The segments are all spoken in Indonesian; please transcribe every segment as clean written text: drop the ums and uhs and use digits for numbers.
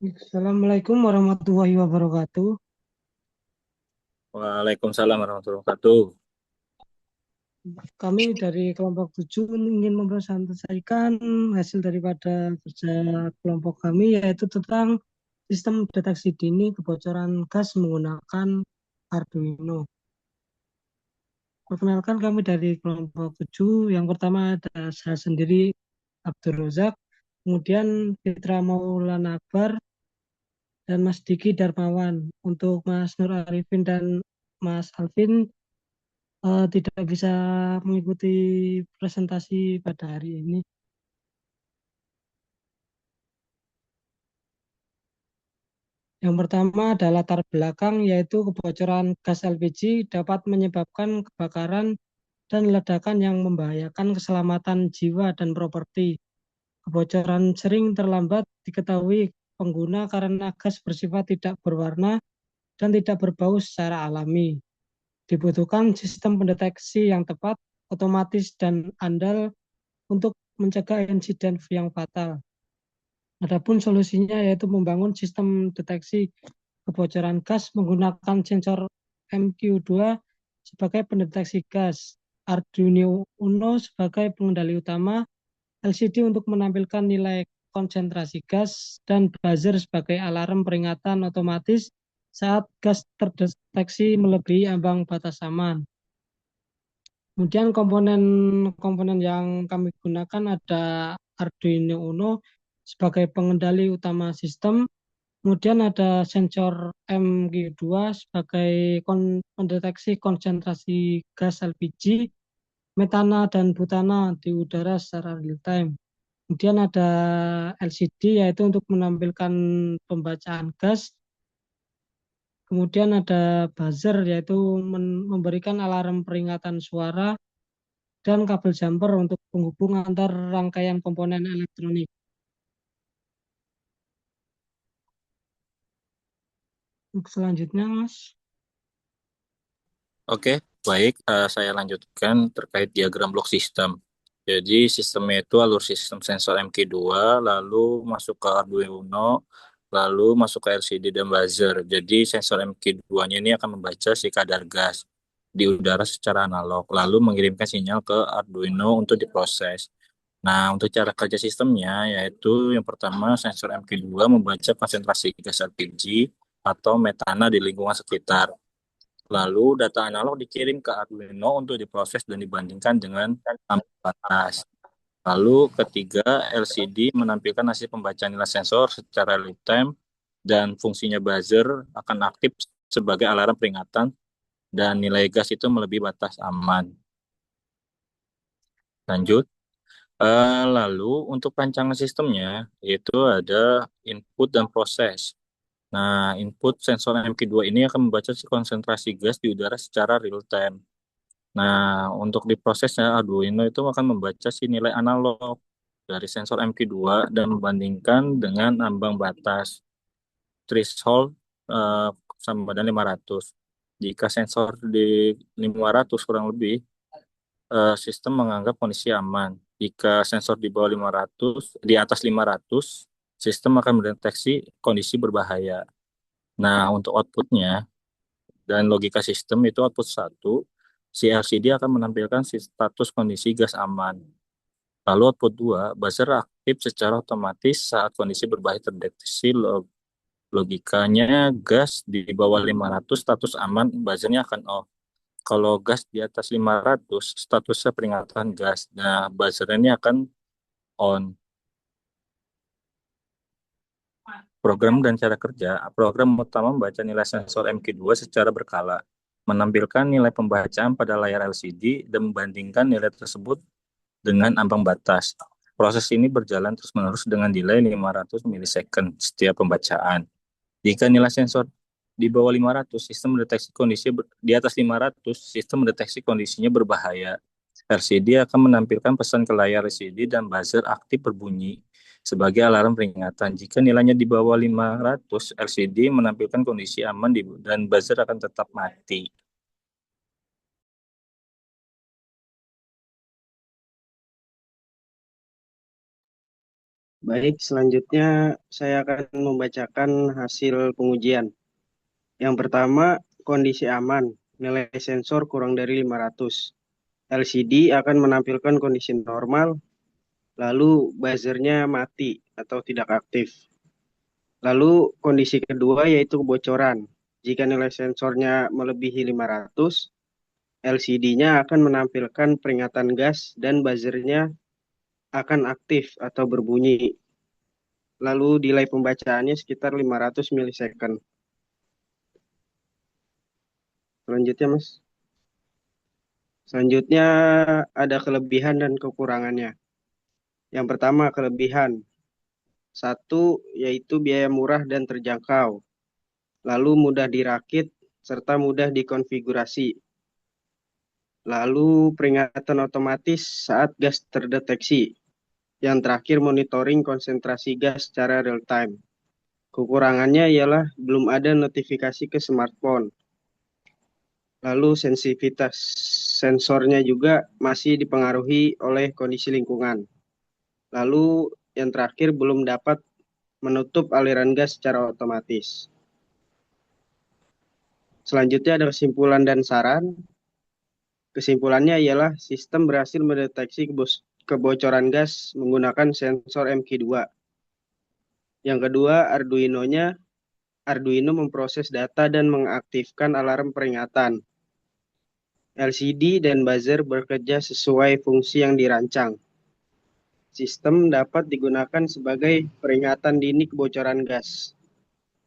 Assalamualaikum warahmatullahi wabarakatuh. Waalaikumsalam warahmatullahi wabarakatuh. Kami dari kelompok 7 ingin mempresentasikan hasil daripada kerja kelompok kami yaitu tentang sistem deteksi dini kebocoran gas menggunakan Arduino. Perkenalkan kami dari kelompok 7. Yang pertama ada saya sendiri Abdul Rozak, kemudian Fitra Maulana Akbar, dan Mas Diki Darmawan. Untuk Mas Nur Arifin dan Mas Alvin tidak bisa mengikuti presentasi pada hari ini. Yang pertama adalah latar belakang, yaitu kebocoran gas LPG dapat menyebabkan kebakaran dan ledakan yang membahayakan keselamatan jiwa dan properti. Kebocoran sering terlambat diketahui pengguna karena gas bersifat tidak berwarna dan tidak berbau secara alami. Dibutuhkan sistem pendeteksi yang tepat, otomatis, dan andal untuk mencegah insiden yang fatal. Adapun solusinya yaitu membangun sistem deteksi kebocoran gas menggunakan sensor MQ2 sebagai pendeteksi gas, Arduino Uno sebagai pengendali utama, LCD untuk menampilkan nilai konsentrasi gas, dan buzzer sebagai alarm peringatan otomatis saat gas terdeteksi melebihi ambang batas aman. Kemudian komponen-komponen yang kami gunakan ada Arduino Uno sebagai pengendali utama sistem, kemudian ada sensor MQ2 sebagai pendeteksi konsentrasi gas LPG, metana dan butana di udara secara real time. Kemudian ada LCD yaitu untuk menampilkan pembacaan gas. Kemudian ada buzzer yaitu memberikan alarm peringatan suara dan kabel jumper untuk penghubung antar rangkaian komponen elektronik. Untuk selanjutnya, Mas. Oke, baik. Saya lanjutkan terkait diagram blok sistem. Jadi sistemnya itu alur sistem sensor MK2, lalu masuk ke Arduino, lalu masuk ke LCD dan buzzer. Jadi sensor MK2-nya ini akan membaca si kadar gas di udara secara analog, lalu mengirimkan sinyal ke Arduino untuk diproses. Nah, untuk cara kerja sistemnya, yaitu yang pertama sensor MQ2 membaca konsentrasi gas LPG atau metana di lingkungan sekitar. Lalu data analog dikirim ke Arduino untuk diproses dan dibandingkan dengan ambang batas. Lalu ketiga, LCD menampilkan hasil pembacaan nilai sensor secara real time dan fungsinya buzzer akan aktif sebagai alarm peringatan dan nilai gas itu melebihi batas aman. Lanjut. Lalu untuk rancangan sistemnya itu ada input dan proses. Nah, input sensor MQ2 ini akan membaca si konsentrasi gas di udara secara real time. Nah, untuk diprosesnya Arduino itu akan membaca si nilai analog dari sensor MQ2 dan membandingkan dengan ambang batas threshold eh, sama dengan 500. Jika sensor di 500 kurang lebih, sistem menganggap kondisi aman. Jika sensor di bawah 500, di atas 500, sistem akan mendeteksi kondisi berbahaya. Nah, untuk outputnya dan logika sistem itu output satu, si LCD akan menampilkan si status kondisi gas aman. Lalu output 2, buzzer aktif secara otomatis saat kondisi berbahaya terdeteksi. Logikanya gas di bawah 500 status aman, buzzernya akan off. Kalau gas di atas 500, statusnya peringatan gas. Nah, buzzer ini akan on. Program dan cara kerja. Program utama membaca nilai sensor MQ2 secara berkala, menampilkan nilai pembacaan pada layar LCD dan membandingkan nilai tersebut dengan ambang batas. Proses ini berjalan terus-menerus dengan delay 500 milisecond setiap pembacaan. Jika nilai sensor di bawah 500, sistem mendeteksi kondisi di atas 500, sistem mendeteksi kondisinya berbahaya. LCD akan menampilkan pesan ke layar LCD dan buzzer aktif berbunyi sebagai alarm peringatan. Jika nilainya di bawah 500, LCD menampilkan kondisi aman dan buzzer akan tetap mati. Baik, selanjutnya saya akan membacakan hasil pengujian. Yang pertama, kondisi aman, nilai sensor kurang dari 500. LCD akan menampilkan kondisi normal, lalu buzzernya mati atau tidak aktif. Lalu kondisi kedua yaitu kebocoran. Jika nilai sensornya melebihi 500, LCD-nya akan menampilkan peringatan gas dan buzzernya akan aktif atau berbunyi. Lalu delay pembacaannya sekitar 500 milisecond. Selanjutnya, Mas. Selanjutnya ada kelebihan dan kekurangannya. Yang pertama, kelebihan. Satu, yaitu biaya murah dan terjangkau. Lalu mudah dirakit, serta mudah dikonfigurasi. Lalu peringatan otomatis saat gas terdeteksi. Yang terakhir, monitoring konsentrasi gas secara real time. Kekurangannya ialah belum ada notifikasi ke smartphone. Lalu sensitivitas sensornya juga masih dipengaruhi oleh kondisi lingkungan. Lalu yang terakhir belum dapat menutup aliran gas secara otomatis. Selanjutnya ada kesimpulan dan saran. Kesimpulannya ialah sistem berhasil mendeteksi kebocoran gas menggunakan sensor MQ2. Yang kedua, Arduino memproses data dan mengaktifkan alarm peringatan. LCD dan buzzer bekerja sesuai fungsi yang dirancang. Sistem dapat digunakan sebagai peringatan dini kebocoran gas.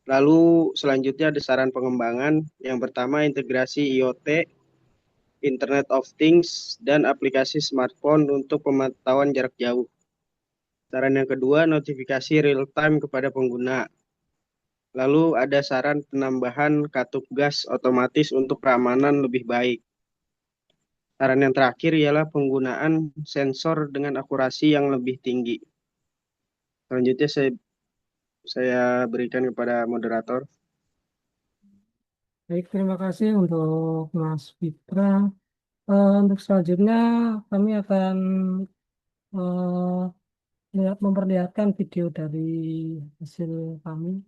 Lalu selanjutnya ada saran pengembangan. Yang pertama, integrasi IoT, Internet of Things, dan aplikasi smartphone untuk pemantauan jarak jauh. Saran yang kedua, notifikasi real time kepada pengguna. Lalu ada saran penambahan katup gas otomatis untuk keamanan lebih baik. Saran yang terakhir ialah penggunaan sensor dengan akurasi yang lebih tinggi. Selanjutnya saya berikan kepada moderator. Baik, terima kasih untuk Mas Fitra. Untuk selanjutnya kami akan memperlihatkan video dari hasil kami.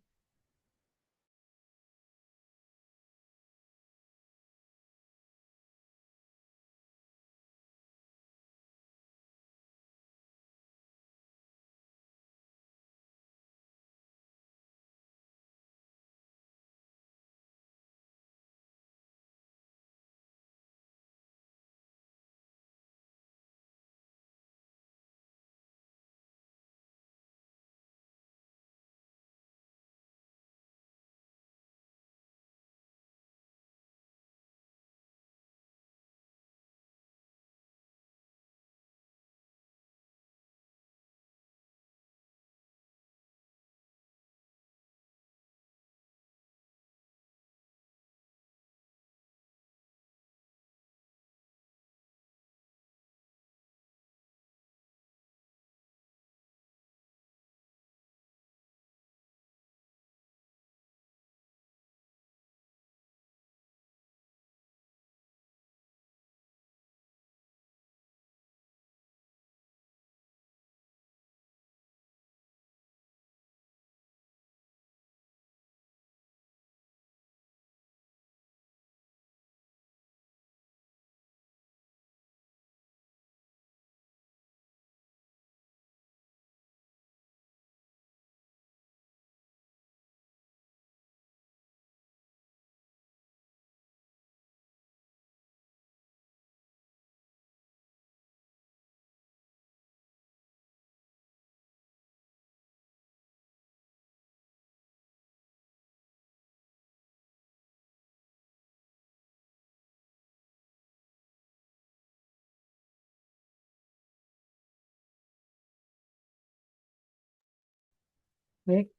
Baik,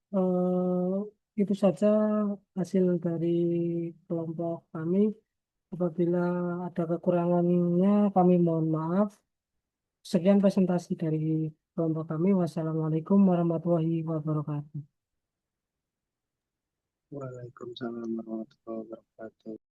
itu saja hasil dari kelompok kami. Apabila ada kekurangannya, kami mohon maaf. Sekian presentasi dari kelompok kami. Wassalamualaikum warahmatullahi wabarakatuh. Waalaikumsalam warahmatullahi wabarakatuh.